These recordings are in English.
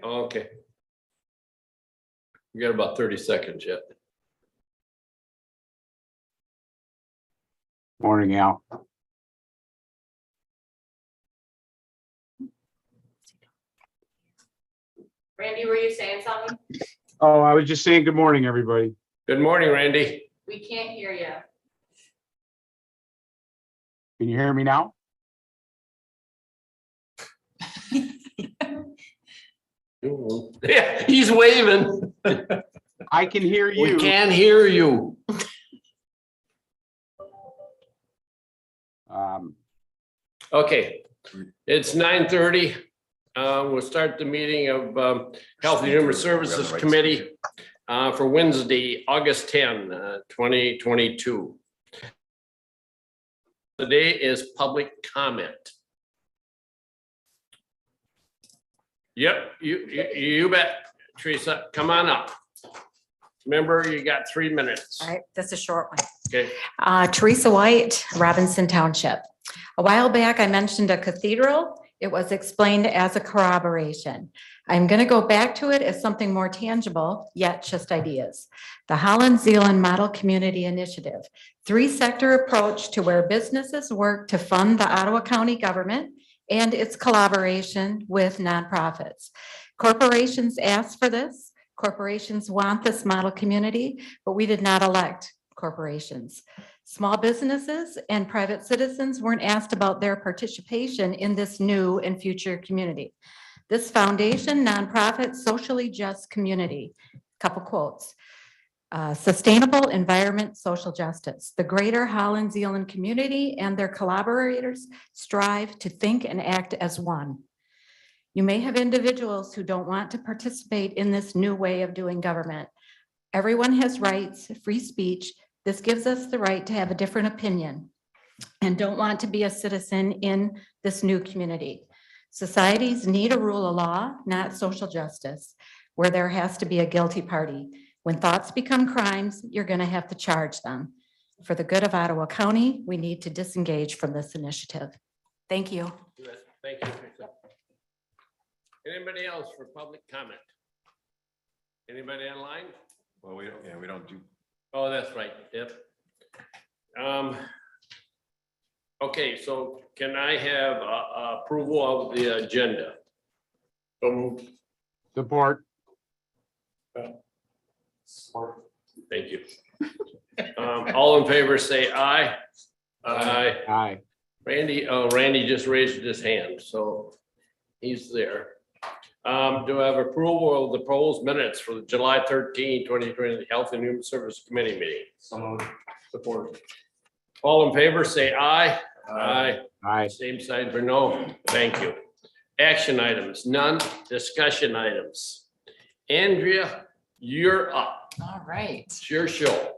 Okay. We got about 30 seconds yet. Morning, Al. Randy, were you saying something? Oh, I was just saying good morning, everybody. Good morning, Randy. We can't hear you. Can you hear me now? Yeah, he's waving. I can hear you. We can't hear you. Okay, it's 9:30. We'll start the meeting of Health and Human Services Committee for Wednesday, August 10, 2022. Today is public comment. Yep, you bet, Teresa, come on up. Remember, you got 3 minutes. All right, that's a short one. Okay, Teresa White, Robinson Township. A while back, I mentioned a cathedral. It was explained as a corroboration. I'm going to go back to it as something more tangible, yet just ideas. The Holland-Zealand Model Community Initiative, 3-sector approach to where businesses work to fund the Ottawa County government and its collaboration with nonprofits. Corporations asked for this. Corporations want this model community, but we did not elect corporations. Small businesses and private citizens weren't asked about their participation in this new and future community. This foundation, nonprofit, socially just community. Couple quotes. Sustainable environment, social justice. The greater Holland-Zealand community and their collaborators strive to think and act as one. You may have individuals who don't want to participate in this new way of doing government. Everyone has rights, free speech. This gives us the right to have a different opinion and don't want to be a citizen in this new community. Societies need a rule of law, not social justice, where there has to be a guilty party. When thoughts become crimes, you're going to have to charge them. For the good of Ottawa County, we need to disengage from this initiative. Thank you. thank you, Teresa. Anybody else for public comment? Anybody online? Well, we don't do. Oh, that's right, yep. Okay, so can I have approval of the agenda? Support. Thank you. All in favor, say aye. Aye. Aye. Randy just raised his hand, so he's there. Do I have approval of the proposed minutes for the July 13, 2020 Health and Human Services Committee meeting? Support. All in favor, say aye. Aye. Aye. Same side for no. Thank you. Action items, none. Discussion items. Andrea, you're up. All right. It's your show.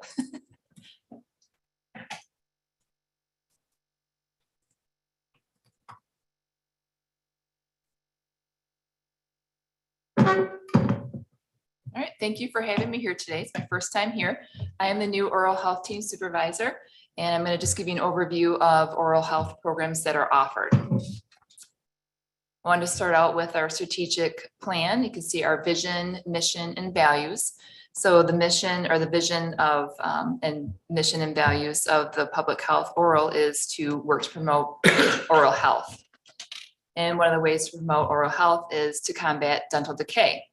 All right, thank you for having me here today. It's my first time here. I am the new oral health team supervisor, and I'm going to just give you an overview of oral health programs that are offered. I wanted to start out with our strategic plan. You can see our vision, mission, and values. So the mission or the vision of and mission and values of the public health oral is to work to promote oral health. And one of the ways to promote oral health is to combat dental decay.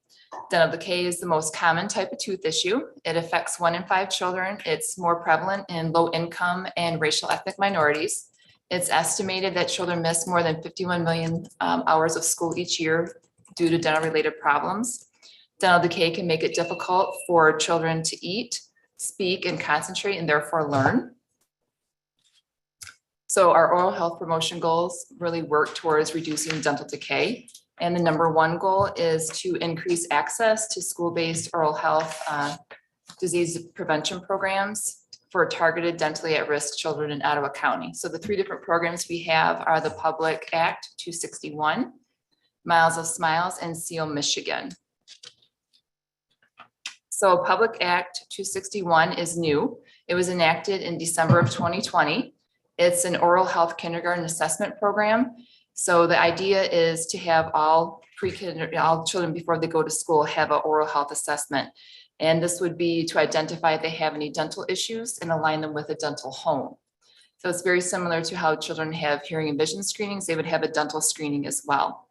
Dental decay is the most common type of tooth issue. It affects 1 in 5 children. It's more prevalent in low income and racial ethnic minorities. It's estimated that children miss more than 51 million hours of school each year due to dental related problems. Dental decay can make it difficult for children to eat, speak, and concentrate, and therefore learn. So our oral health promotion goals really work towards reducing dental decay. And the number 1 goal is to increase access to school-based oral health disease prevention programs for targeted dentally at-risk children in Ottawa County. So the 3 different programs we have are the Public Act 261, Miles of Smiles, and SEAL Michigan. So Public Act 261 is new. It was enacted in December of 2020. It's an oral health kindergarten assessment program. So the idea is to have all all children before they go to school have an oral health assessment. And this would be to identify if they have any dental issues and align them with a dental home. So it's very similar to how children have hearing and vision screenings. They would have a dental screening as well.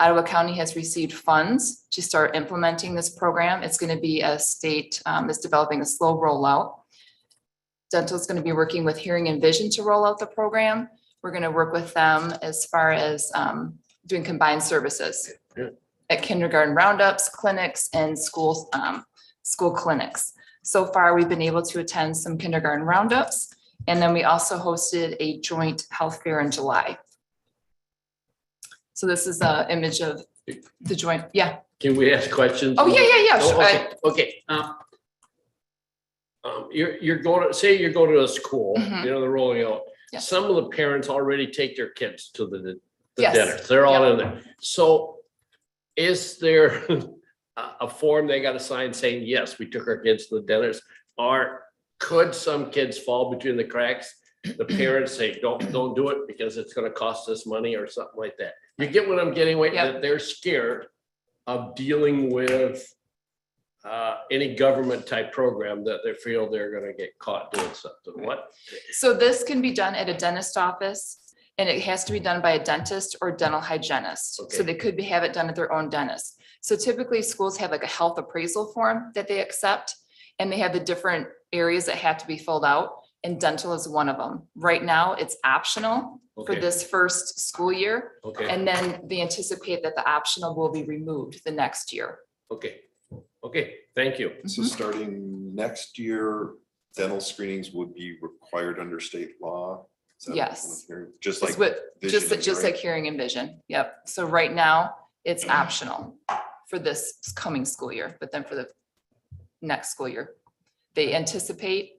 Ottawa County has received funds to start implementing this program. It's going to be a state that's developing a slow rollout. Dental is going to be working with hearing and vision to roll out the program. We're going to work with them as far as doing combined services at kindergarten roundups, clinics, and school clinics. So far, we've been able to attend some kindergarten roundups. And then we also hosted a joint health fair in July. So this is an image of the joint, yeah. Can we ask questions? Oh, yeah. Oh, Sure. okay. You're going to, say you're going to a school, Mhm. they're rolling out. Yeah. Some of the parents already take their kids to the Yes. dentist. They're all in there. So is there a form they got to sign saying, yes, we took our kids to the dentist? Or could some kids fall between the cracks? The parents say, don't do it because it's going to cost us money or something like that. You get what I'm getting with, Yep. that they're scared of dealing with any government type program that they feel they're gonna get caught doing something. What? So this can be done at a dentist office, and it has to be done by a dentist or dental hygienist. So Okay. they could have it done at their own dentist. So typically schools have like a health appraisal form that they accept, and they have the different areas that have to be filled out, and dental is one of them. Right now, it's optional for Okay. this first school year, Okay, and then they anticipate that the optional will be removed the next year. okay, thank you. So Mhm. starting next year, dental screenings would be required under state law? Is that what Yes. I'm hearing? Just Just like with, vision, just right? like hearing and vision. Yep. So right now, it's optional for this coming school year, but then for the next school year, they anticipate,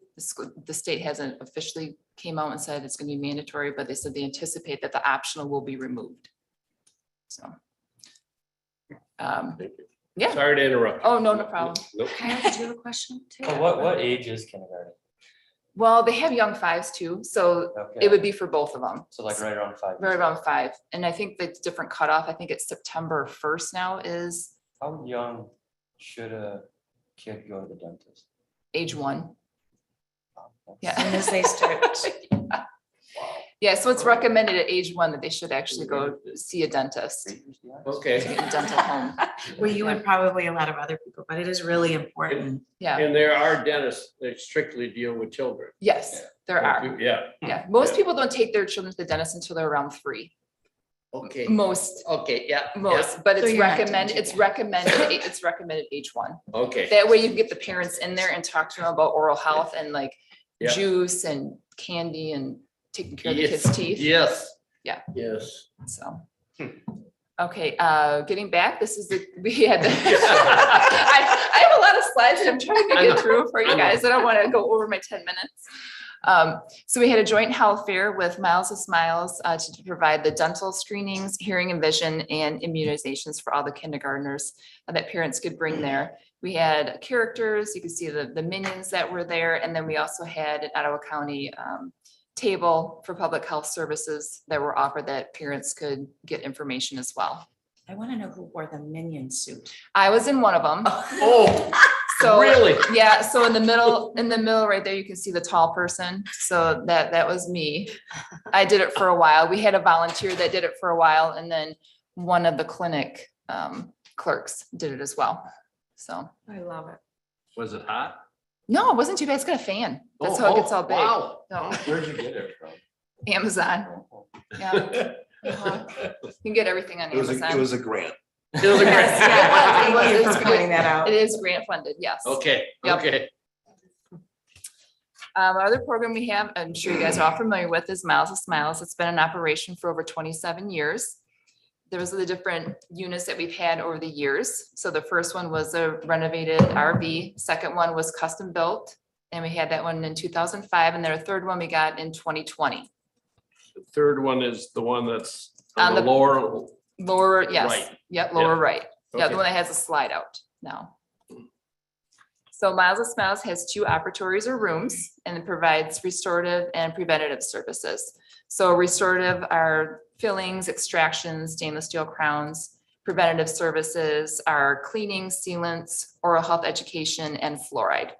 the state hasn't officially came out and said it's gonna be mandatory, but they said they anticipate that the optional will be removed. So. Thank you. Yeah. Sorry to interrupt. Oh, no problem. Nope. Kyle, did you have a question too? So what age is kindergarten? Well, they have young fives too, so Okay, it would be for both of them. so like right around 5. Right around 5. And I think the different cutoff, I think it's September 1st now is How young should a kid go to the dentist? age 1. Yeah. As soon as they start. Yeah, so it's recommended at age 1 that they should actually go see a dentist to Okay, get a dental home. Well, you and probably a lot of other people, but it is really important. Yeah, and there are dentists that strictly deal with children. yes, there are. Yeah, Yeah, most Yeah. people don't take their children to the dentist until they're around 3. okay, Most, okay, yeah. but So it's you're not recommended, changing it's recommended age 1. Okay, That way you can get the parents in there and talk to them about oral health and like Yeah. juice and candy and taking care of the Yes, kids' teeth. yes. Yeah. Yes. So. Okay, getting back, this is we had, I have a lot of slides that I'm trying to I know, get through for I you know. guys. I don't want to go over my 10 minutes. So we had a joint health fair with Miles of Smiles to provide the dental screenings, hearing and vision, and immunizations for all the kindergartners that parents could bring there. We had characters, you can see the minions that were there, and then we also had an Ottawa County table for public health services that were offered that parents could get information as well. I want to know who wore the minion suit. I was in one of them. Oh, So really? yeah, so in the middle right there, you can see the tall person. So that was me. I did it for a while. We had a volunteer that did it for a while, and then one of the clinic clerks did it as well. So I love it. Was it hot? no, it wasn't too bad. It's got a fan. That's Oh, how it gets all big. Wow. So Where'd you get it from? Amazon, yeah, uh-huh. You can get everything on It was Amazon. it was a grant. It was a great. Yes, yeah, it was. Thank you It's for good. pointing that out. It is grant funded, yes. Okay, Yep. okay. Our other program we have, I'm sure you guys are all familiar with, is Miles of Smiles. It's been in operation for over 27 years. Those are the different units that we've had over the years. So the first one was a renovated RV. Second one was custom built, and we had that one in 2005. And then our third one we got in 2020. The third one is the one that's On on the the- lower. Lower, yes, Right. yep, lower right. Yeah, the Okay. one that has a slide out now. So Miles of Smiles has 2 operatories or rooms and it provides restorative and preventative services. So restorative are fillings, extractions, stainless steel crowns. Preventative services are cleaning, sealants, oral health education, and fluoride.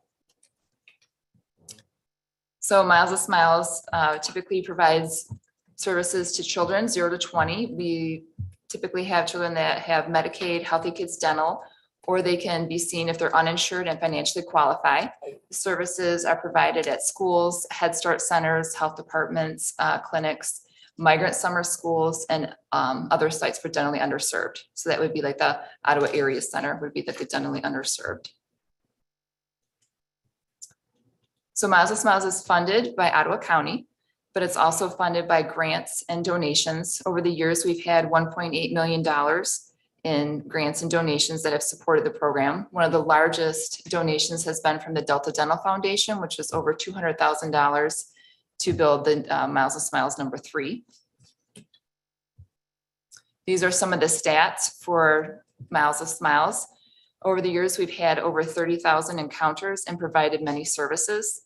So Miles of Smiles typically provides services to children 0 to 20. We typically have children that have Medicaid, Healthy Kids Dental, or they can be seen if they're uninsured and financially qualify. The services are provided at schools, Head Start centers, health departments, clinics, migrant summer schools, and other sites for dentally underserved. So that would be like the Ottawa Area Center would be the dentally underserved. So Miles of Smiles is funded by Ottawa County, but it's also funded by grants and donations. Over the years, we've had $1.8 million in grants and donations that have supported the program. One of the largest donations has been from the Delta Dental Foundation, which is over $200,000 to build the Miles of Smiles #3. These are some of the stats for Miles of Smiles. Over the years, we've had over 30,000 encounters and provided many services.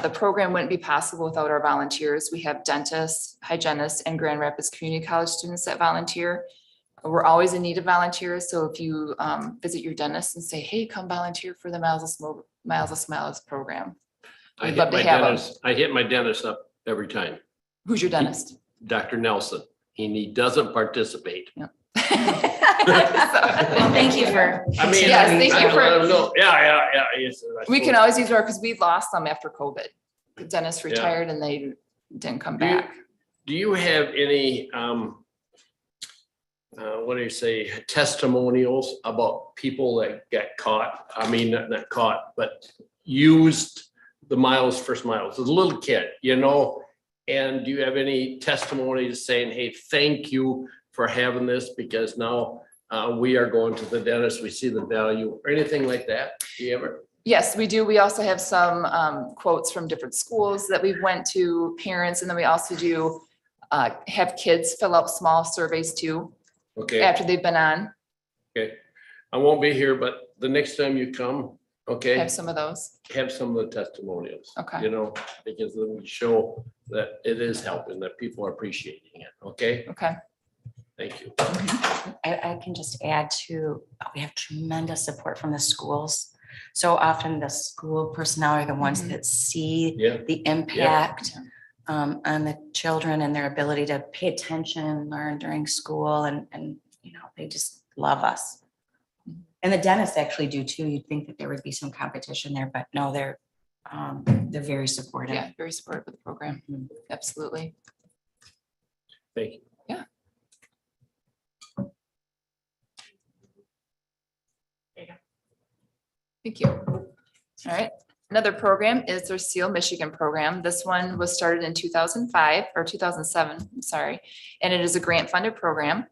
The program wouldn't be possible without our volunteers. We have dentists, hygienists, and Grand Rapids Community College students that volunteer. We're always in need of volunteers. So if you visit your dentist and say, hey, come volunteer for the Miles of Smiles program. I We'd love hit my to have 'em. dentist, I hit my dentist up every time, Who's your dentist? Dr. Nelson, and he doesn't participate. Well, Well, thank you for. I mean, Yes, thank you I for- let him know. Yeah. Yes, I We can suppose. always use our, because we lost them after COVID. The dentist retired and they didn't come Do you- back. Do you have any, what do you say, testimonials about people that got caught? I mean, not caught, but used the Miles for Smiles, as a little kid, you know? And do you have any testimonies saying, hey, thank you for having this because now we are going to the dentist, we see the value, or anything like that? Do you ever? Yes, we do. We also have some quotes from different schools that we've went to, parents, and then we also do have kids fill out small surveys too Okay, after they've been on. I won't be here, but the next time you come, okay, Have some of those. have some of the testimonials. Okay. You know, because then we show that it is helping, that people are appreciating it. Okay, Okay. thank you. I can just add to, we have tremendous support from the schools. So often the school personnel are the ones that see Yeah, the impact on the children and their ability to pay attention and learn during school and, you know, they just love us. And the dentists actually do too. You'd think that there would be some competition there, but no, they're very supportive. Yeah, very supportive of the program. Absolutely. thank you. Thank you. All right. Another program is their Seal Michigan program. This one was started in 2005 or 2007, I'm sorry. And it is a grant funded program.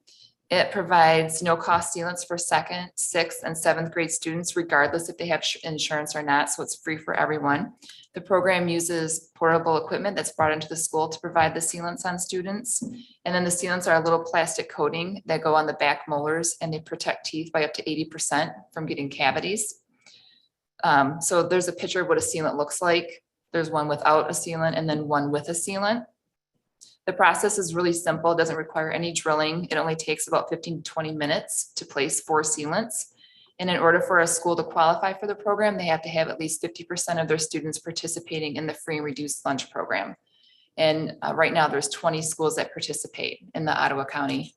It provides no cost sealants for 2nd, 6th, and 7th grade students, regardless if they have insurance or not. So it's free for everyone. The program uses portable equipment that's brought into the school to provide the sealants on students. And then the sealants are a little plastic coating that go on the back molars and they protect teeth by up to 80% from getting cavities. So there's a picture of what a sealant looks like. There's one without a sealant and then one with a sealant. The process is really simple. It doesn't require any drilling. It only takes about 15 to 20 minutes to place 4 sealants. And in order for a school to qualify for the program, they have to have at least 50% of their students participating in the free and reduced lunch program. And right now there's 20 schools that participate in the Ottawa County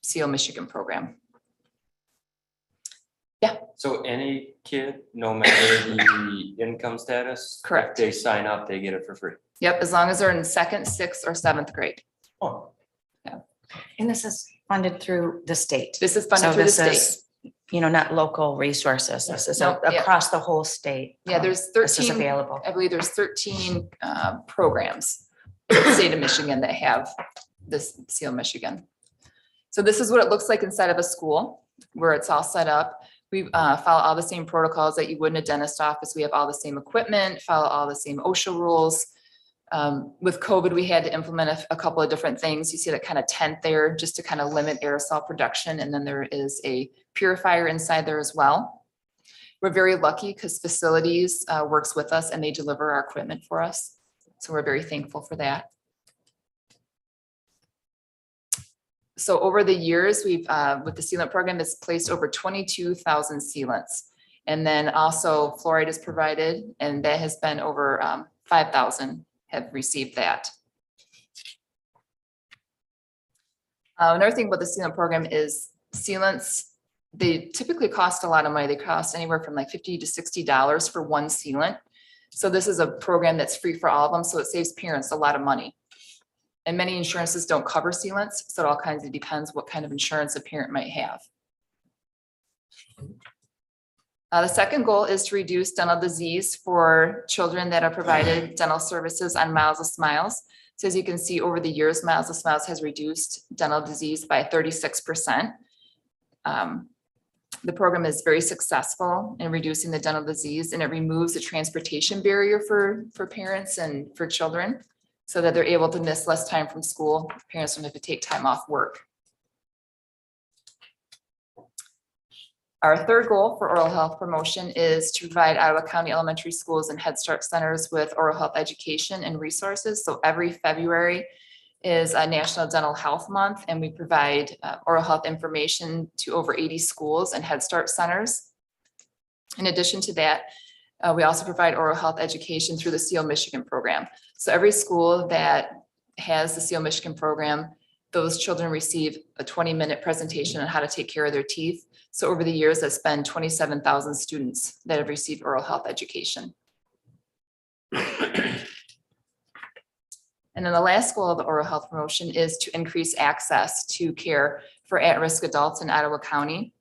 Seal Michigan program. So any kid, no matter the income status? Correct. If they sign up, they get it for free. Yep, as long as they're in 2nd, 6th, or 7th grade. Oh, And this is funded through the state. This is funded So through the this state. is, you know, not local resources. This is No, yeah. across the whole state. Yeah, there's This is 13, available. I believe there's 13 programs in the state of Michigan that have this Seal Michigan. So this is what it looks like inside of a school where it's all set up. We follow all the same protocols that you would in a dentist office. We have all the same equipment, follow all the same OSHA rules. With COVID, we had to implement a couple of different things. You see that kind of tent there just to kind of limit aerosol production. And then there is a purifier inside there as well. We're very lucky because facilities works with us and they deliver our equipment for us. So we're very thankful for that. So over the years, we've, with the sealant program, it's placed over 22,000 sealants. And then also fluoride is provided, and that has been over 5,000 have received that. Another thing about the sealant program is sealants, they typically cost a lot of money. They cost anywhere from like $50 to $60 for one sealant. So this is a program that's free for all of them. So it saves parents a lot of money. And many insurances don't cover sealants. So it all kinds of depends what kind of insurance a parent might have. The second goal is to reduce dental disease for children that are provided dental services on Miles of Smiles. So as you can see, over the years, Miles of Smiles has reduced dental disease by 36%. The program is very successful in reducing the dental disease, and it removes the transportation barrier for parents and for children so that they're able to miss less time from school. Parents don't have to take time off work. Our third goal for oral health promotion is to provide Ottawa County elementary schools and Head Start centers with oral health education and resources. So every February is a National Dental Health Month, and we provide oral health information to over 80 schools and Head Start centers. In addition to that, we also provide oral health education through the CO Michigan program. So every school that has the CO Michigan program, those children receive a 20-minute presentation on how to take care of their teeth. So over the years, that's been 27,000 students that have received oral health education. And then the last goal of the oral health promotion is to increase access to care for at-risk adults in Ottawa County.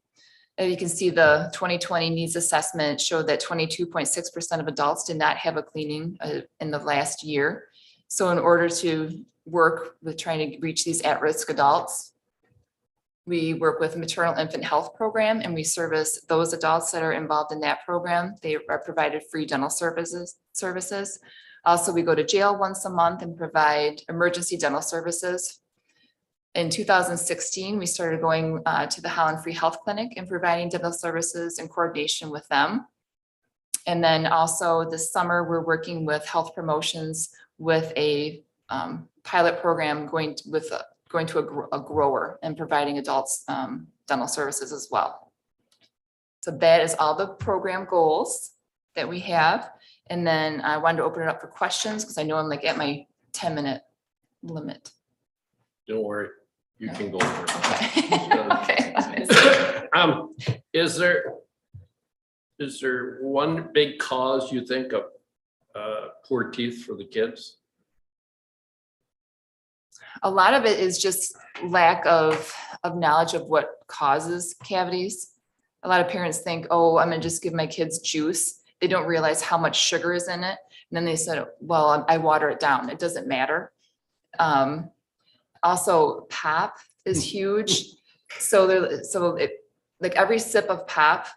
As you can see, the 2020 needs assessment showed that 22.6% of adults did not have a cleaning in the last year. So in order to work with trying to reach these at-risk adults, we work with maternal infant health program, and we service those adults that are involved in that program. They are provided free dental services. Also, we go to jail once a month and provide emergency dental services. In 2016, we started going to the Holland Free Health Clinic and providing dental services in coordination with them. And then also this summer, we're working with Health Promotions with a pilot program going to a grower and providing adults dental services as well. So that is all the program goals that we have. And then I wanted to open it up for questions because I know I'm like at my 10-minute limit. Don't worry, you can go first. Okay. Okay. Is there one big cause you think of poor teeth for the kids? A lot of it is just lack of knowledge of what causes cavities. A lot of parents think, oh, I'm gonna just give my kids juice. They don't realize how much sugar is in it. And then they said, well, I water it down. It doesn't matter. Also, pop is huge. Like every sip of pop,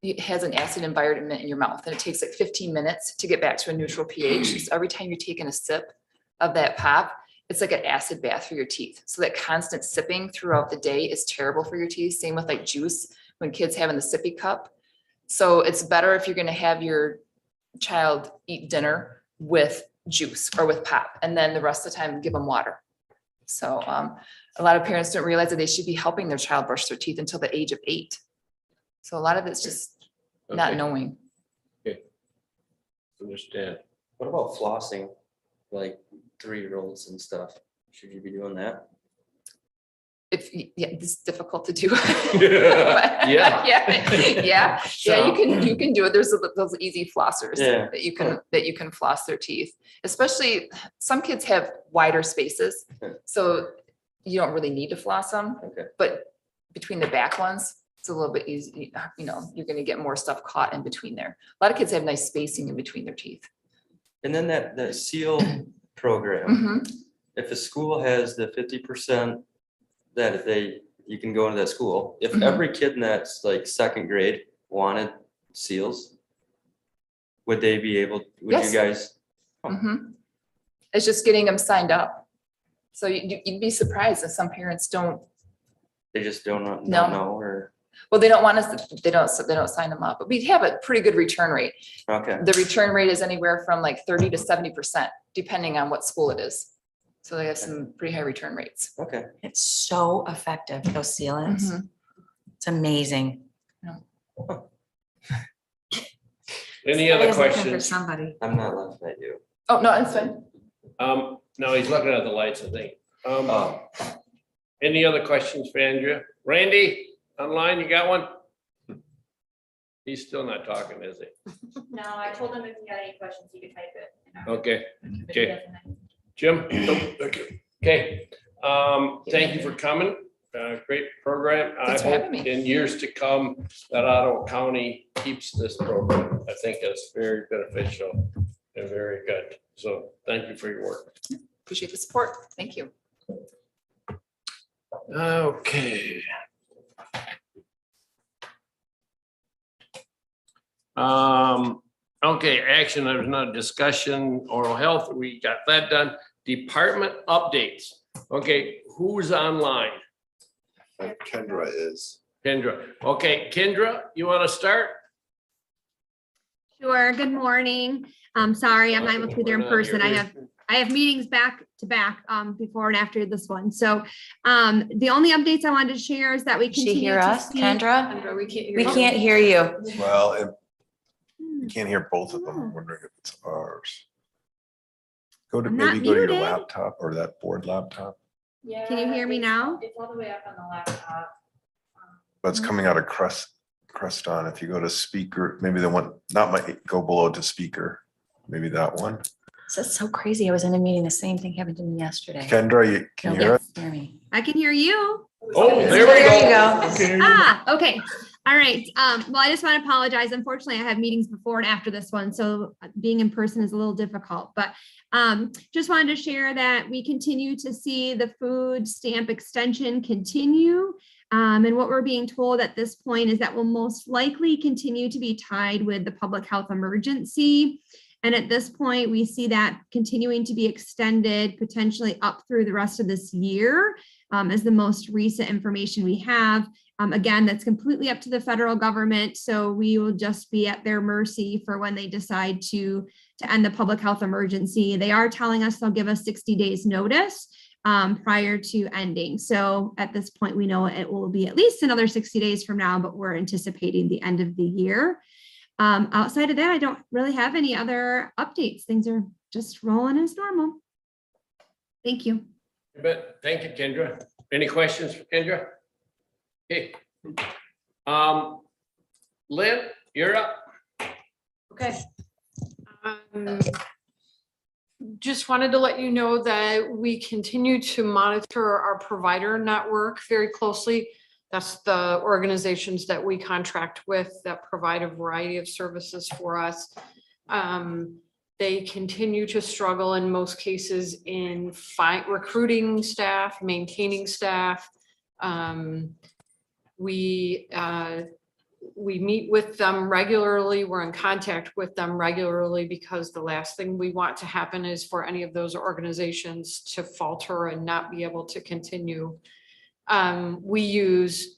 it has an acid environment in your mouth, and it takes like 15 minutes to get back to a neutral pH. So every time you're taking a sip of that pop, it's like an acid bath for your teeth. So that constant sipping throughout the day is terrible for your teeth. Same with like juice when kids have in the sippy cup. So it's better if you're going to have your child eat dinner with juice or with pop, and then the rest of the time give them water. So a lot of parents don't realize that they should be helping their child brush their teeth until the age of 8. So a lot of it's just not knowing. Okay. Understand. What about flossing, like 3-year-olds and stuff? Should you be doing that? Yeah, it's difficult to do. Yeah. Yeah, you can do it. There's those easy flossers Yeah. that you can floss their teeth. Especially some kids have wider spaces, so you don't really need to floss them. Okay. But between the back ones, it's a little bit easy. You know, you're going to get more stuff caught in between there. A lot of kids have nice spacing in between their teeth. And then that SEAL program, Mhm. if a school has the 50% that if you can go into that school, if Mhm. every kid in that's like second grade wanted seals, would they be able, would Yes. you guys? Mhm. It's just getting them signed up. So you'd be surprised that some parents don't. They just don't No. know, or Well, they don't want us, they don't sign them up, but we have a pretty good return rate. Okay, The return rate is anywhere from like 30 to 70%, depending on what school it is. So they have some pretty high return rates. okay. It's so effective, those sealants. Mhm. It's amazing. Any other Somebody's looking For questions? somebody. I'm not laughing at you. Oh, no, it's fine. No, he's looking at the lights, I think. Oh, Any other questions for Andrea? Randy, online, you got one? He's still not talking, is he? No, I told him if he had any questions, he could type it. Okay, But he okay. doesn't. Jim? Okay, thank you for coming. Great program. Thanks for I having hope me. in years to come that Ottawa County keeps this program. I think it's very beneficial and very good. So thank you for your work. Appreciate the support. Thank you. Okay. Okay, action, there's no discussion, oral health, we got that done. Department updates. Okay, who's online? Kendra is. Kendra. Okay, Kendra, you want to start? Sure. Good morning. I'm sorry, I'm not able to be there in person. I have meetings back to back before and after this one. So the only updates I wanted to share is that we She continue hear to us, see- Kendra? We can't hear We you. can't hear you. Well, you can't hear both of them. I'm wondering if it's ours. Go to, I'm not maybe go to your muted. laptop or that board laptop. Yeah. Can you hear me now? It's all the way up on the laptop. But it's coming out of crust on. If you go to speaker, maybe the one, not my, go below to speaker. Maybe that one. This is so crazy. I was in a meeting. The same thing happened to me yesterday. Kendra, you can you hear it? Hear me. I can hear you. Oh, there we There you go. go. Okay. Okay. All right. Well, I just want to apologize. Unfortunately, I have meetings before and after this one, so being in person is a little difficult, but just wanted to share that we continue to see the food stamp extension continue. And what we're being told at this point is that will most likely continue to be tied with the public health emergency. And at this point, we see that continuing to be extended potentially up through the rest of this year as the most recent information we have. Again, that's completely up to the federal government. So we will just be at their mercy for when they decide to end the public health emergency. They are telling us they'll give us 60 days notice prior to ending. So at this point, we know it will be at least another 60 days from now, but we're anticipating the end of the year. Outside of that, I don't really have any other updates. Things are just rolling as normal. Thank you. But thank you, Kendra. Any questions for Kendra? Okay. Lynn, you're up. Okay. Just wanted to let you know that we continue to monitor our provider network very closely. That's the organizations that we contract with that provide a variety of services for us. They continue to struggle in most cases in recruiting staff, maintaining staff. We meet with them regularly. We're in contact with them regularly because the last thing we want to happen is for any of those organizations to falter and not be able to continue. We use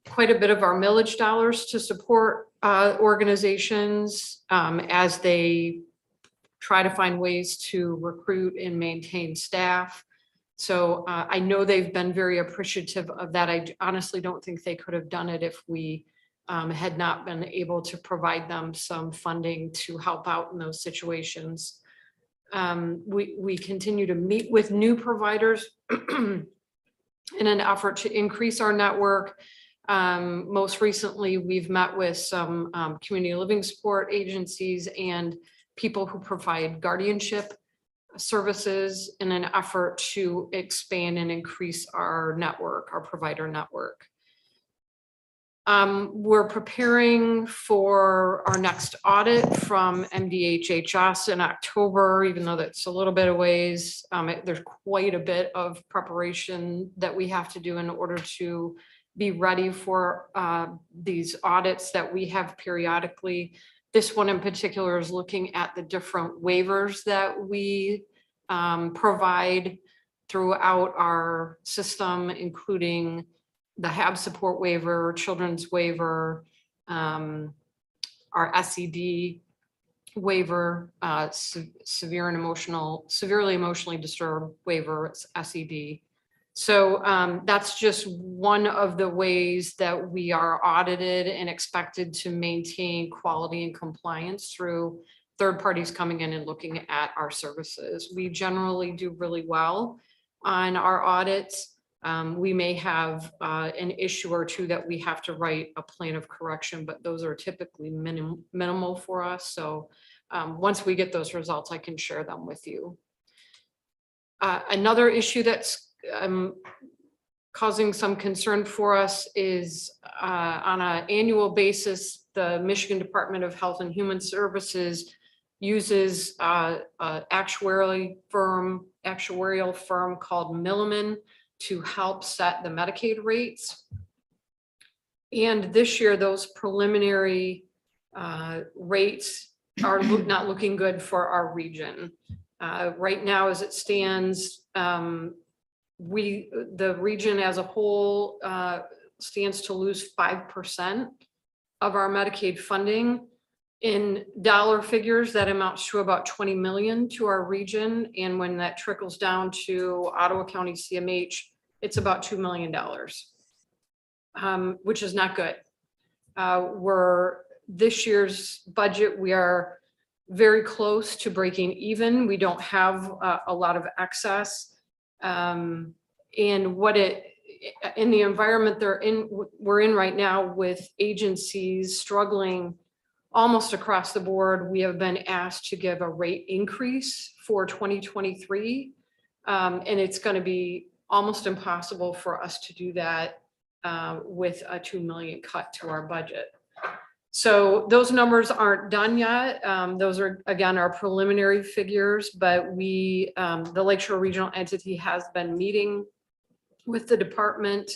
quite a bit of our millage dollars to support organizations as they try to find ways to recruit and maintain staff. So I know they've been very appreciative of that. I honestly don't think they could have done it if we had not been able to provide them some funding to help out in those situations. We continue to meet with new providers in an effort to increase our network. Most recently, we've met with some community living support agencies and people who provide guardianship services in an effort to expand and increase our network, our provider network. We're preparing for our next audit from MDHHS in October, even though that's a little bit of ways. There's quite a bit of preparation that we have to do in order to be ready for these audits that we have periodically. This one in particular is looking at the different waivers that we provide throughout our system, including the HAB support waiver, children's waiver, our SED waiver, severely emotionally disturbed waiver, it's SED. So that's just one of the ways that we are audited and expected to maintain quality and compliance through third parties coming in and looking at our services. We generally do really well on our audits. We may have an issue or two that we have to write a plan of correction, but those are typically minimal for us. So once we get those results, I can share them with you. Another issue that's causing some concern for us is on an annual basis, the Michigan Department of Health and Human Services uses an actuarial firm called Milliman to help set the Medicaid rates. And this year, those preliminary rates are not looking good for our region. Right now, as it stands, the region as a whole stands to lose 5% of our Medicaid funding. In dollar figures, that amounts to about 20 million to our region. And when that trickles down to Ottawa County CMH, it's about $2 million, which is not good. This year's budget, we are very close to breaking even. We don't have a lot of excess. And in the environment we're in right now, with agencies struggling almost across the board, we have been asked to give a rate increase for 2023. And it's going to be almost impossible for us to do that with a 2 million cut to our budget. So those numbers aren't done yet. Those are, again, our preliminary figures, but the Lakeshore Regional Entity has been meeting with the department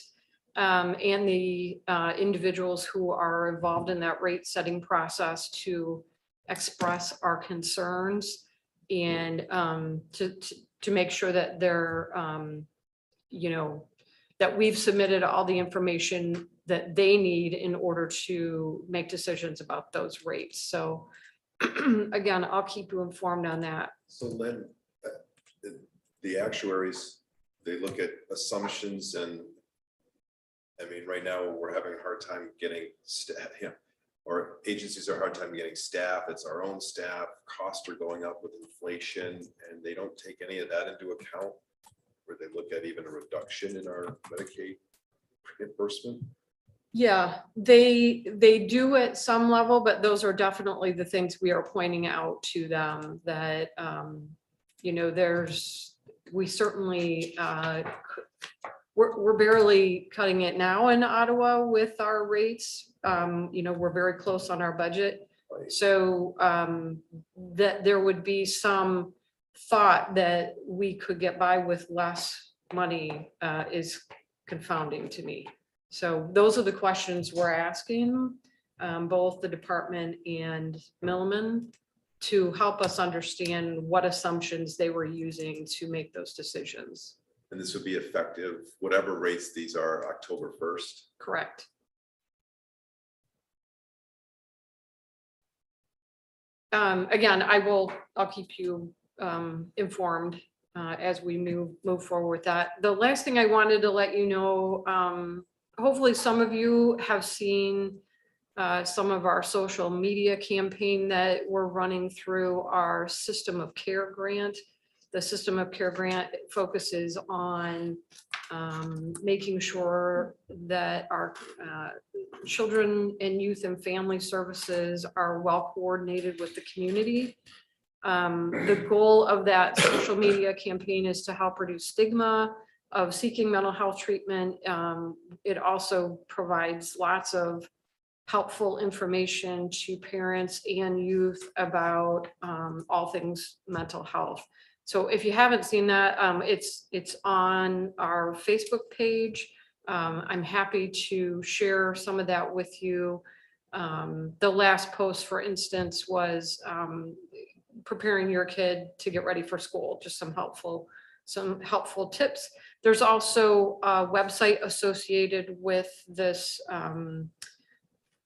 and the individuals who are involved in that rate setting process to express our concerns and to make sure that they're, that we've submitted all the information that they need in order to make decisions about those rates. So again, I'll keep you informed on that. So Lynn, the actuaries, they look at assumptions, and I mean, right now we're having a hard time getting staff, or agencies are a hard time getting staff. It's our own staff. Costs are going up with inflation, and they don't take any of that into account, where they look at even a reduction in our Medicaid reimbursement. Yeah, they do at some level, but those are definitely the things we are pointing out to them, that we certainly we're barely cutting it now in Ottawa with our rates. We're very close on our budget. So that there would be some thought that we could get by with less money is confounding to me. So those are the questions we're asking, both the department and Milliman, to help us understand what assumptions they were using to make those decisions. And this would be effective, whatever rates these are, October 1st. Correct. Again, I'll keep you informed as we move forward with that. The last thing I wanted to let you know, hopefully some of you have seen some of our social media campaign that we're running through our System of Care grant. The System of Care grant focuses on making sure that our children and youth and family services are well coordinated with the community. The goal of that social media campaign is to help reduce stigma of seeking mental health treatment. It also provides lots of helpful information to parents and youth about all things mental health. So if you haven't seen that, it's on our Facebook page. I'm happy to share some of that with you. The last post, for instance, was preparing your kid to get ready for school, just some helpful tips. There's also a website associated with this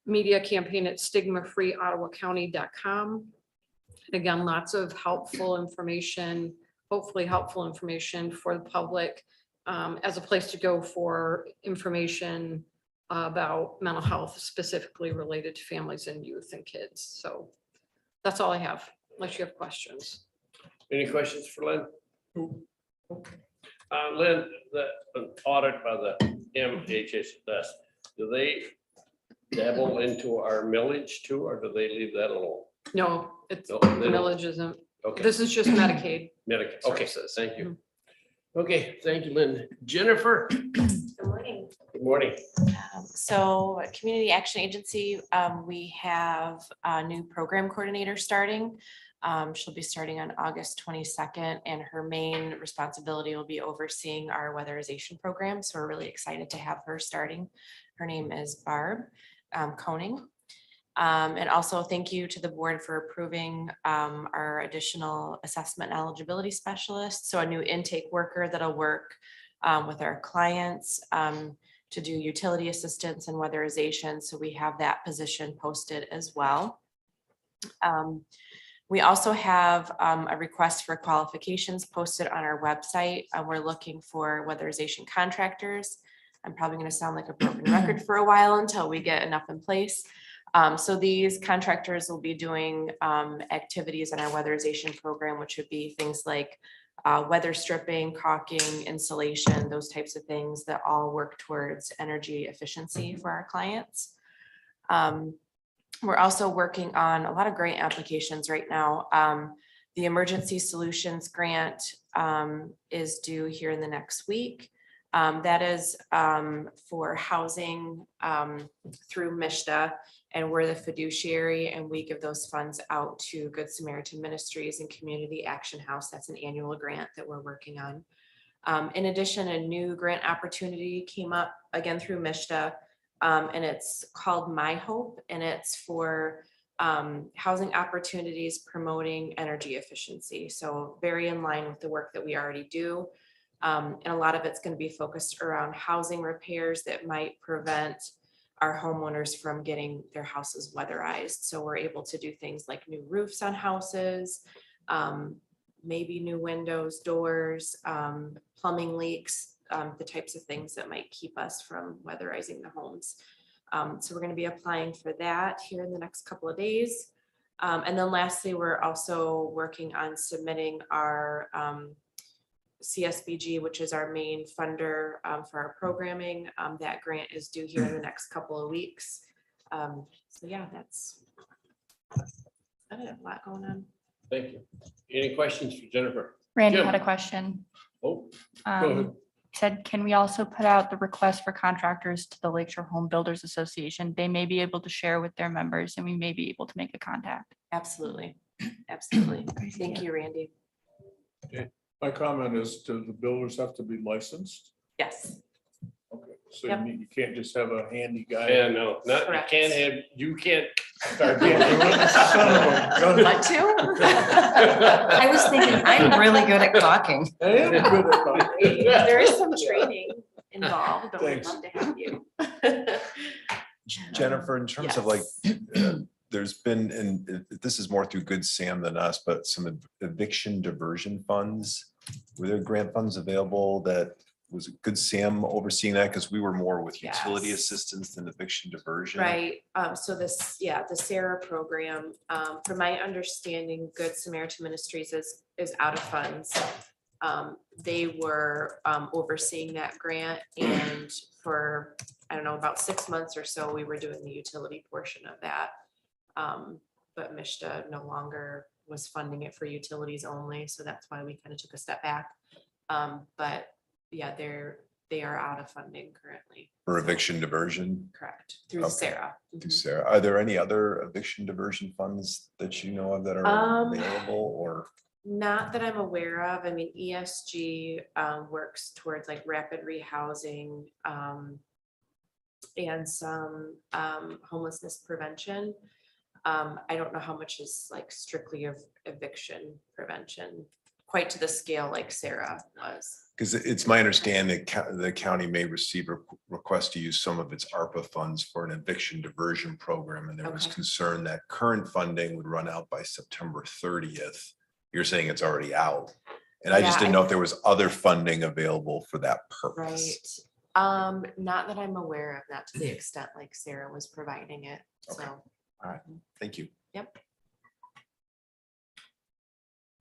media campaign at stigmafreeottawacounty.com. Again, lots of helpful information, hopefully helpful information for the public as a place to go for information about mental health specifically related to families and youth and kids. So that's all I have, unless you have questions. Any questions for Lynn? Lynn, the audit by the MHHS, do they dabble into our millage too, or do they leave that alone? No, it's No, they don't. millage isn't. Okay, This is just Medicaid. Medicaid, okay, services. thank you. Okay, thank you, Lynn. Jennifer, Good morning. good morning. So Community Action Agency, we have a new program coordinator starting. She'll be starting on August 22nd, and her main responsibility will be overseeing our weatherization program. So we're really excited to have her starting. Her name is Barb Koning. And also thank you to the board for approving our additional assessment and eligibility specialist. So a new intake worker that'll work with our clients to do utility assistance and weatherization. So we have that position posted as well. We also have a request for qualifications posted on our website. We're looking for weatherization contractors. I'm probably going to sound like a broken record for a while until we get enough in place. So these contractors will be doing activities in our weatherization program, which would be things like weather stripping, caulking, insulation, those types of things that all work towards energy efficiency for our clients. We're also working on a lot of grant applications right now. The Emergency Solutions Grant is due here in the next week. That is for housing through MISTA, and we're the fiduciary, and we give those funds out to Good Samaritan Ministries and Community Action House. That's an annual grant that we're working on. In addition, a new grant opportunity came up again through MISTA, and it's called My Hope, and it's for housing opportunities promoting energy efficiency. So very in line with the work that we already do. And a lot of it's going to be focused around housing repairs that might prevent our homeowners from getting their houses weatherized. So we're able to do things like new roofs on houses, maybe new windows, doors, plumbing leaks, the types of things that might keep us from weatherizing the homes. So we're going to be applying for that here in the next couple of days. And then lastly, we're also working on submitting our CSBG, which is our main funder for our programming. That grant is due here in the next couple of weeks. So yeah, that's a lot going on. Thank you. Any questions for Jennifer? Randy Jim. had a question. Oh, go ahead. Said, can we also put out the request for contractors to the Lakeshore Home Builders Association? They may be able to share with their members and we may be able to make a contact. Absolutely. Absolutely. Thank you, Randy. My comment is, do the builders have to be licensed? Yes. Okay, so Yep. you can't just have a handy guy. Yeah, no, not, you Correct. can't have, you can't. Start doing it. Son of a gun. What to? I was thinking, I'm really good at talking. I am good at talking. There is some training involved, but we'd Thanks. love to have you. Jennifer, in terms of like, there's been, and this is more through Good Sam than us, but some eviction diversion funds. Were there grant funds available that was Good Sam overseeing that? Because we were more with utility Yes. assistance than eviction diversion. Right, so this, yeah, the Sarah program, from my understanding, Good Samaritan Ministries is out of funds. They were overseeing that grant, and for, I don't know, about 6 months or so, we were doing the utility portion of that. But MISTA no longer was funding it for utilities only, so that's why we kind of took a step back. But yeah, they are out of funding currently. For eviction diversion. Correct, through Okay. Sarah. Through Sarah. Are there any other eviction diversion funds that you know of that are available or? Not that I'm aware of. I mean, ESG works towards like rapid rehousing and some homelessness prevention. I don't know how much is like strictly of eviction prevention. quite to the scale like Sarah was. Because it's my understanding the county may receive a request to use some of its ARPA funds for an eviction diversion program. And there was Okay. concern that current funding would run out by September 30th. You're saying it's already out. And I just Yeah, didn't know if there was other funding available for that purpose. Right. Not that I'm aware of, not to the extent like Sarah was providing it, Okay. so. All right, thank you. Yep.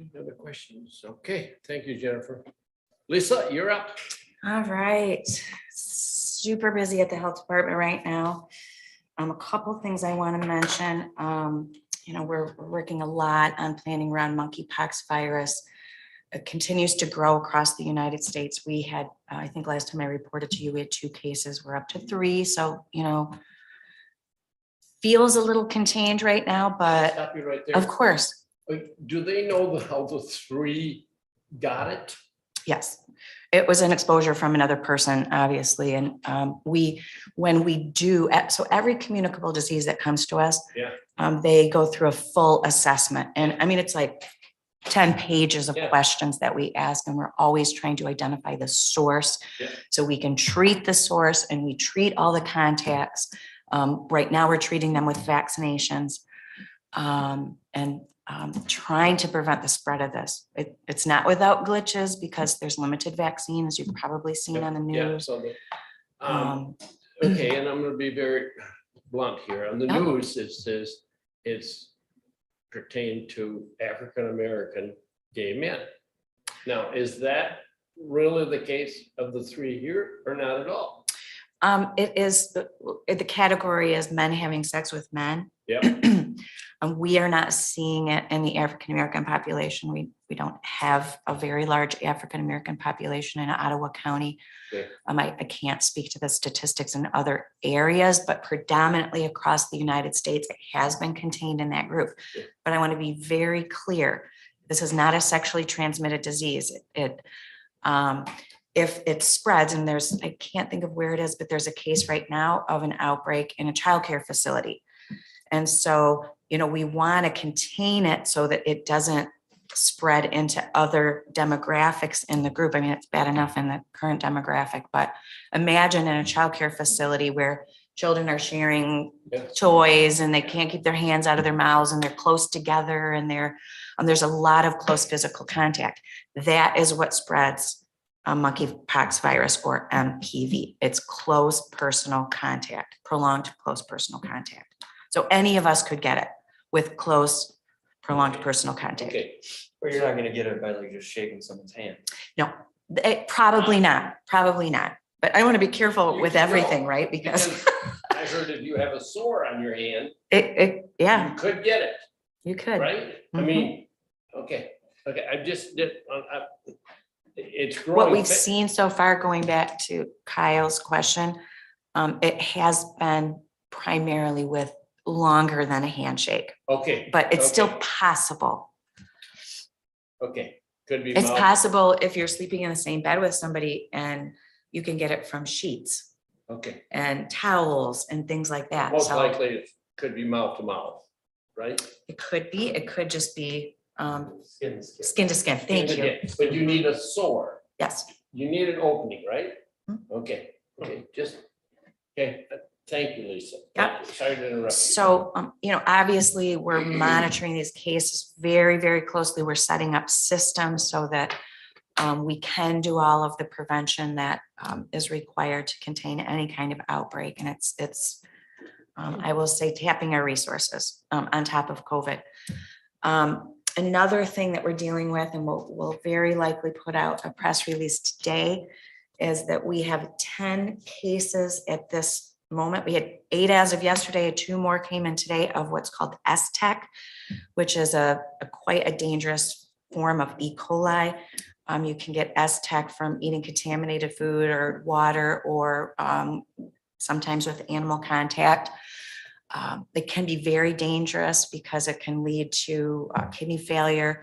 Any other questions? Okay, thank you, Jennifer. Lisa, you're up. All right, super busy at the health department right now. A couple things I want to mention. You know, we're working a lot on planning around monkeypox virus. It continues to grow across the United States. We had, I think last time I reported to you, we had 2 cases. We're up to 3. So, you know, feels a little contained right now, but Stop you right there. of course, Do they know how the 3 got it? yes. It was an exposure from another person, obviously. And when we do, so every communicable disease that comes to us, Yeah. they go through a full assessment. And I mean, it's like 10 pages of Yeah. questions that we ask, and we're always trying to identify the source. Yeah. So we can treat the source and we treat all the contacts. Right now, we're treating them with vaccinations and trying to prevent the spread of this. It's not without glitches because there's limited vaccine, as you've probably seen on the Yeah, news. so okay, and I'm gonna be very blunt here. On the Yeah. news, it says it's pertained to African-American gay men. Now, is that really the case of the 3 here or not at all? It is, the category is men having sex with men. Yeah. We are not seeing it in the African-American population. We don't have a very large African-American population in Ottawa County. Okay. I can't speak to the statistics in other areas, but predominantly across the United States, it has been contained in that group. Yeah. But I want to be very clear, this is not a sexually transmitted disease. If it spreads, and I can't think of where it is, but there's a case right now of an outbreak in a childcare facility. And so, you know, we want to contain it so that it doesn't spread into other demographics in the group. I mean, it's bad enough in the current demographic, but imagine in a childcare facility where children are sharing toys and they can't keep their hands out of their mouths and they're close together and there's a lot of close physical contact. That is what spreads monkeypox virus, or MPV. It's close personal contact, prolonged close personal contact. So any of us could get it with close, prolonged personal contact. Okay, Or you're not gonna get it by like just shaking someone's hand. No, probably not, But I want to be careful with everything, right? because Because I heard if you have a sore on your hand, yeah, you could get it, you could. right? I Mhm. mean, okay, I just did, it's growing. What we've seen so far, going back to Kyle's question, it has been primarily with longer than a handshake, Okay. but it's still okay, possible. Okay, could be. It's mouth- possible if you're sleeping in the same bed with somebody and you can get it from sheets Okay, and towels and things like that. most So likely it could be mouth to mouth, right? it could just be Skin to skin. skin to skin. Thank you. Okay, but you need a sore, Yes. you need an opening, right? Hmm. Okay, just, okay, thank you, Lisa. Yeah. Sorry to interrupt. you. So, you know, obviously, we're monitoring these cases very, very closely. We're setting up systems so that we can do all of the prevention that is required to contain any kind of outbreak. And it's I will say, tapping our resources on top of COVID. Another thing that we're dealing with, and we'll very likely put out a press release today, is that we have 10 cases at this moment. We had 8 as of yesterday, 2 more came in today of what's called STEC, which is a quite a dangerous form of E. coli. You can get STEC from eating contaminated food or water, or sometimes with animal contact. It can be very dangerous because it can lead to kidney failure.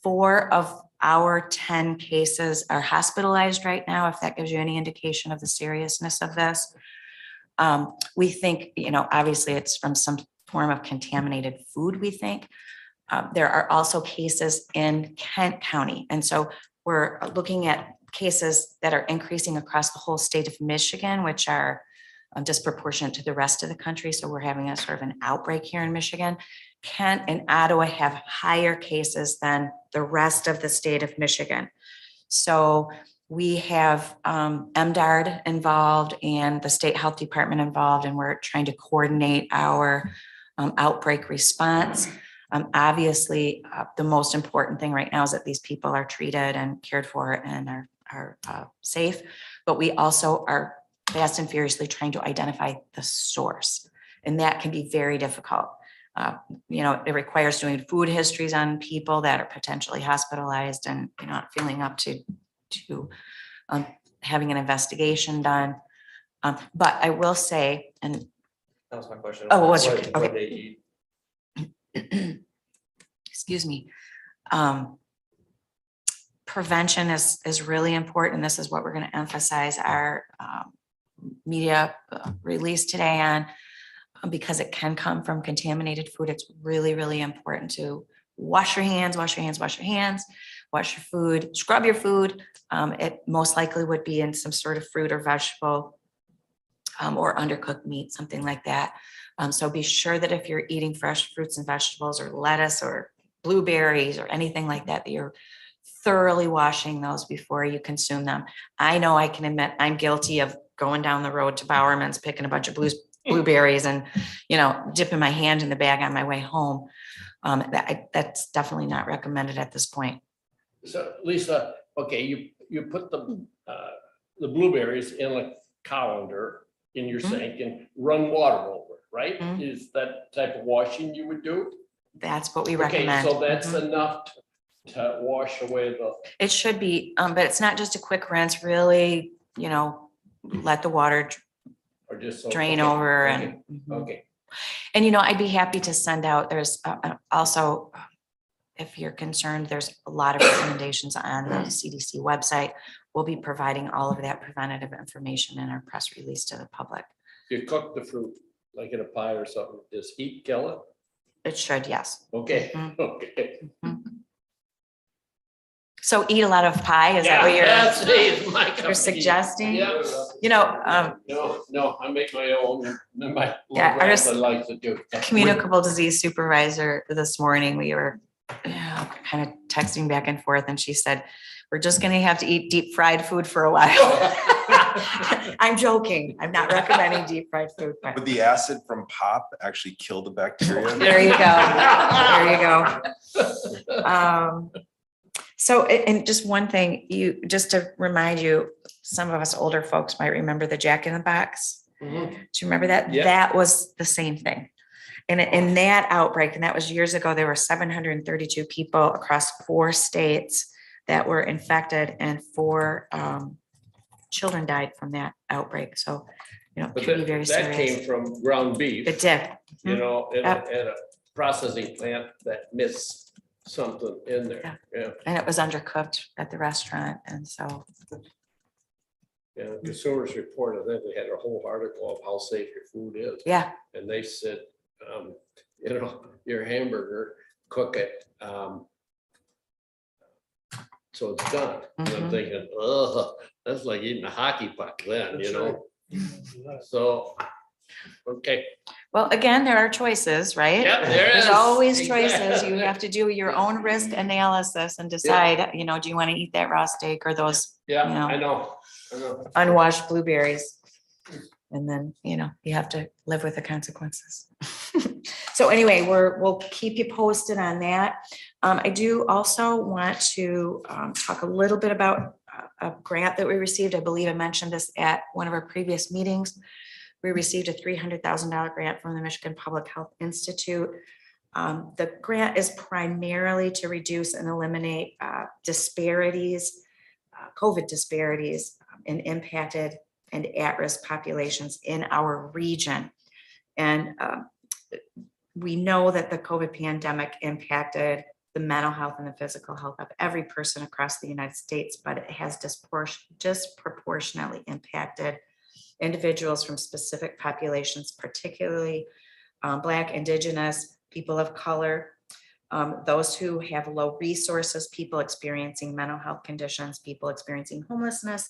4 of our 10 cases are hospitalized right now, if that gives you any indication of the seriousness of this. We think, you know, obviously it's from some form of contaminated food, we think. There are also cases in Kent County. And so we're looking at cases that are increasing across the whole state of Michigan, which are disproportionate to the rest of the country. So we're having a sort of an outbreak here in Michigan. Kent and Ottawa have higher cases than the rest of the state of Michigan. So we have MDARD involved and the state health department involved, and we're trying to coordinate our outbreak response. Obviously, the most important thing right now is that these people are treated and cared for and are safe, but we also are fast and furiously trying to identify the source. And that can be very difficult. It requires doing food histories on people that are potentially hospitalized and not feeling up to having an investigation done. But I will say, and That was my question. Oh, what was your- What okay. they eat. excuse me, prevention is really important. This is what we're going to emphasize our media release today on, because it can come from contaminated food. It's really, really important to wash your hands, wash your hands, wash your hands, wash your food, scrub your food. It most likely would be in some sort of fruit or vegetable or undercooked meat, something like that. So be sure that if you're eating fresh fruits and vegetables or lettuce or blueberries or anything like that, that you're thoroughly washing those before you consume them. I know I can admit I'm guilty of going down the road to Bowerman's, picking a bunch of blueberries and, dipping my hand in the bag on my way home. That's definitely not recommended at this point. So Lisa, okay, you put the blueberries in a colander in your sink and run water over it, right? Mhm. Is that type of washing you would do? That's what we Okay, recommend. so that's Mhm. enough to wash away the, It should be, but it's not just a quick rinse, really, let the water or just so. drain okay, over okay, and. Mhm. Okay, And, I'd be happy to send out, there's also, if you're concerned, there's a lot of recommendations on the CDC website. We'll be providing all of that preventative information in our press release to the public. you cook the fruit like in a pie or something, does heat kill it? It should, yes. Okay, Mhm. okay. So eat a lot of pie, is that what That's my cup of you're tea. suggesting? Yeah. No, I make my own, and my Yeah, little I just- grandson likes to do. Communicable disease supervisor this morning, we were kind of texting back and forth, and she said, we're just gonna have to eat deep fried food for a while. I'm joking. I'm not recommending deep fried food, but Would the acid from pop actually kill the bacteria? there you go. There you go. So, and just one thing, just to remind you, some of us older folks might remember the Jack in the Box. Mhm. Do you remember that? Yeah. That was the same thing. And in that outbreak, and that was years ago, there were 732 people across 4 states that were infected, and 4 children died from that outbreak. So, it But can be very that came serious. from ground beef. It did. You know, at Yep. a processing plant that missed something in there. Yeah, And it was undercooked at the restaurant. And so, yeah. Consumers Report, I think they had a whole article of how safe your food is. yeah, And they said, your hamburger, cook it. So it's done. And I'm Mhm. thinking, that's like eating a hockey puck then, That's right. So, okay. well, again, there are choices, right? Yeah, there There's is. always choices. Exactly. You have to do your own risk analysis and decide, do you want to eat that raw steak or those Yeah, you know. I know. unwashed blueberries? And then, you have to live with the consequences. So anyway, we'll keep you posted on that. I do also want to talk a little bit about a grant that we received. I believe I mentioned this at one of our previous meetings. We received a $300,000 grant from the Michigan Public Health Institute. The grant is primarily to reduce and eliminate disparities, COVID disparities in impacted and at-risk populations in our region. And we know that the COVID pandemic impacted the mental health and the physical health of every person across the United States, but it has disproportionately impacted individuals from specific populations, particularly Black, Indigenous, people of color, those who have low resources, people experiencing mental health conditions, people experiencing homelessness,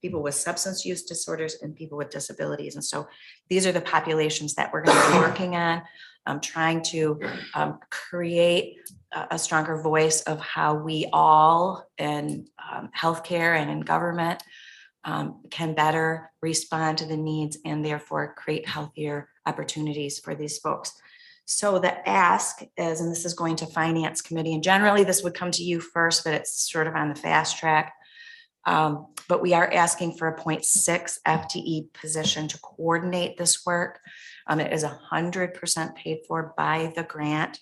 people with substance use disorders, and people with disabilities. And so these are the populations that we're going to be working on, trying to create a stronger voice of how we all in healthcare and in government can better respond to the needs and therefore create healthier opportunities for these folks. So the ask is, and this is going to Finance Committee, and generally this would come to you first, but it's sort of on the fast track. But we are asking for a 0.6 FTE position to coordinate this work. It is 100% paid for by the grant.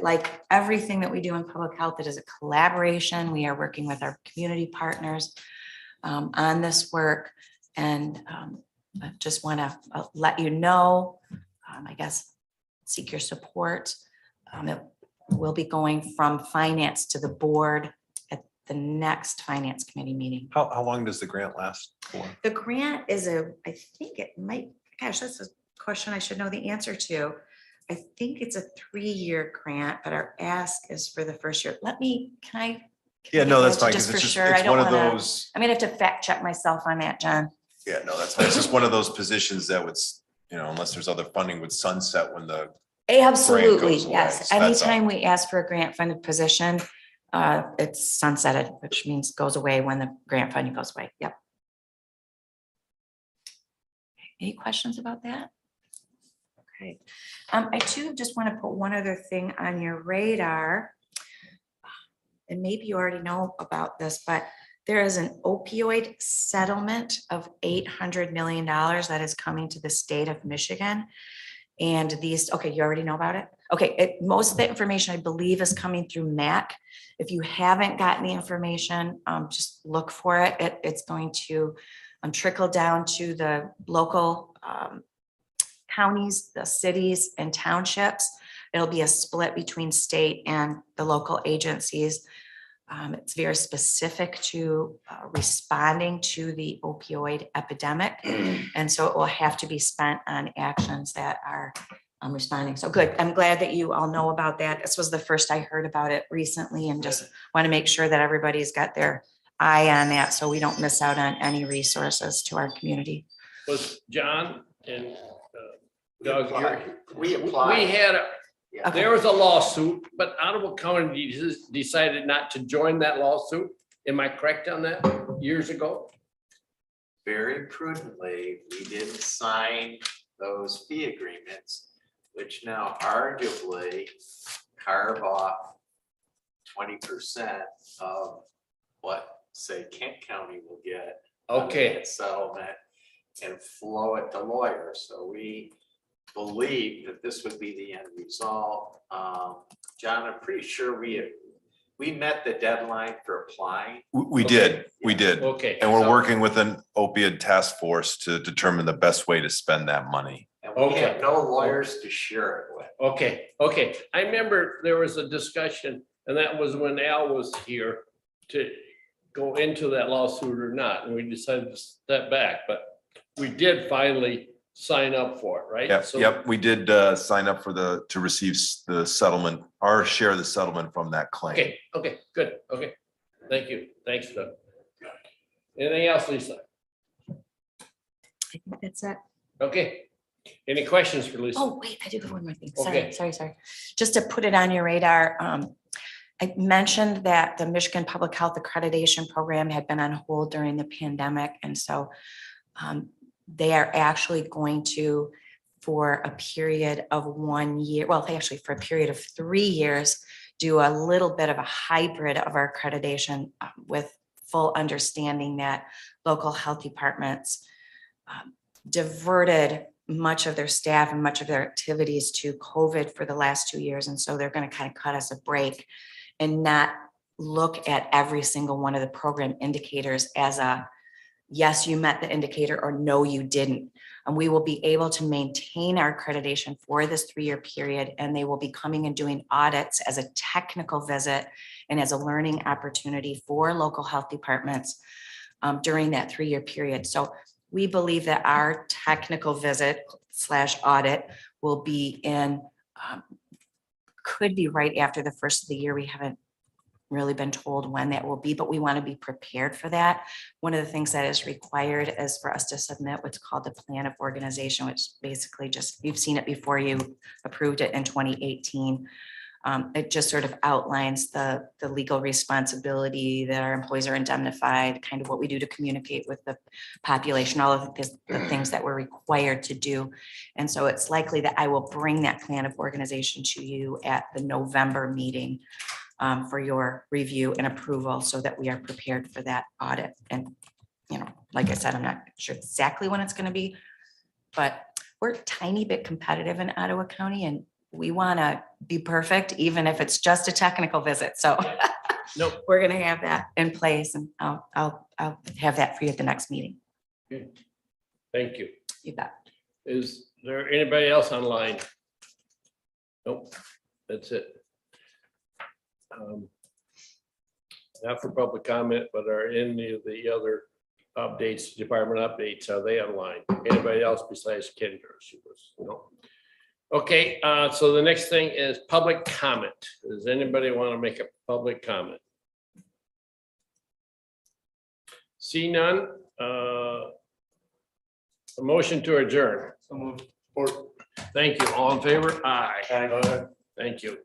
Like everything that we do in public health, it is a collaboration. We are working with our community partners on this work. And I just want to let you know, I guess, seek your support. It will be going from finance to the board at the next Finance Committee meeting. How long does the grant last for? The grant is I think it might, gosh, that's a question I should know the answer to. I think it's a 3-year grant, but our ask is for the first year. Can I? Yeah, no, that's fine. Just 'Cause for it's sure. it's I don't one of wanna, those, I'm gonna have to fact check myself on that, John. yeah, no, that's fine. It's just one of those positions that would, unless there's other funding, would sunset when the, Absolutely, goes away. yes. So that's all. Anytime we ask for a grant funded position, it's sunsetted, which means goes away when the grant funding goes away. Yep. Any questions about that? Okay. I too just want to put one other thing on your radar. And maybe you already know about this, but there is an opioid settlement of $800 million that is coming to the state of Michigan. And these, okay, you already know about it? Okay, most of the information I believe is coming through MAC. If you haven't gotten the information, just look for it. It's going to trickle down to the local counties, the cities and townships. It'll be a split between state and the local agencies. It's very specific to responding to the opioid epidemic. And so it will have to be spent on actions that are responding. So good. I'm glad that you all know about that. This was the first I heard about it recently, and just want to make sure that everybody's got their eye on that so we don't miss out on any resources to our community. Was John and Doug, We we applied. had, Okay. there was a lawsuit, but Ottawa County decided not to join that lawsuit. Am I correct on that? Years ago? Very prudently, we didn't sign those fee agreements, which now arguably carve off 20% of what, say, Kent County will get. under Okay, that Settlement and flow it to lawyers. So we believe that this would be the end result. John, I'm pretty sure we met the deadline for applying. we Okay. did. okay. And we're So- working with an opiate task force to determine the best way to spend that money. And we Okay. have no lawyers to share it with. Okay. I remember there was a discussion, and that was when Al was here to go into that lawsuit or not, and we decided to step back, but we did finally sign up for it, right? So- Yep, we did sign up for to receive the settlement, our share of the settlement from that claim. Okay, good, okay. Thank you. Thanks, Doug. Anything else, Lisa? I think that's it. Okay. Any questions for Lisa? Oh, wait, I do have one more thing. Okay. Sorry. Just to put it on your radar, I mentioned that the Michigan Public Health Accreditation Program had been on hold during the pandemic. And so they are actually going to, for a period of 1 year, well, actually for a period of 3 years, do a little bit of a hybrid of our accreditation with full understanding that local health departments diverted much of their staff and much of their activities to COVID for the last 2 years. And so they're going to kind of cut us a break and not look at every single one of the program indicators as a, yes, you met the indicator, or no, you didn't. And we will be able to maintain our accreditation for this 3-year period. And they will be coming and doing audits as a technical visit and as a learning opportunity for local health departments during that 3-year period. So we believe that our technical visit / audit will be in could be right after the first of the year. We haven't really been told when that will be, but we want to be prepared for that. One of the things that is required is for us to submit what's called the plan of organization, which basically just, you've seen it before, you approved it in 2018. It just sort of outlines the legal responsibility that our employees are indemnified, kind of what we do to communicate with the population, all of the things that we're required to do. And so it's likely that I will bring that plan of organization to you at the November meeting for your review and approval so that we are prepared for that audit. And, you know, like I said, I'm not sure exactly when it's going to be, but we're a tiny bit competitive in Ottawa County and we want to be perfect, even if it's just a technical visit. So Nope. we're going to have that in place and I'll have that for you at the next meeting. Okay. Thank you. You bet. Is there anybody else online? Nope, that's it. Not for public comment, but are any of the other updates, department updates, are they online? Anybody else besides Kendra? She was, no. Okay, so the next thing is public comment. Does anybody want to make a public comment? See none, a motion to adjourn. Or Thank you. All in favor? Aye. Thank you.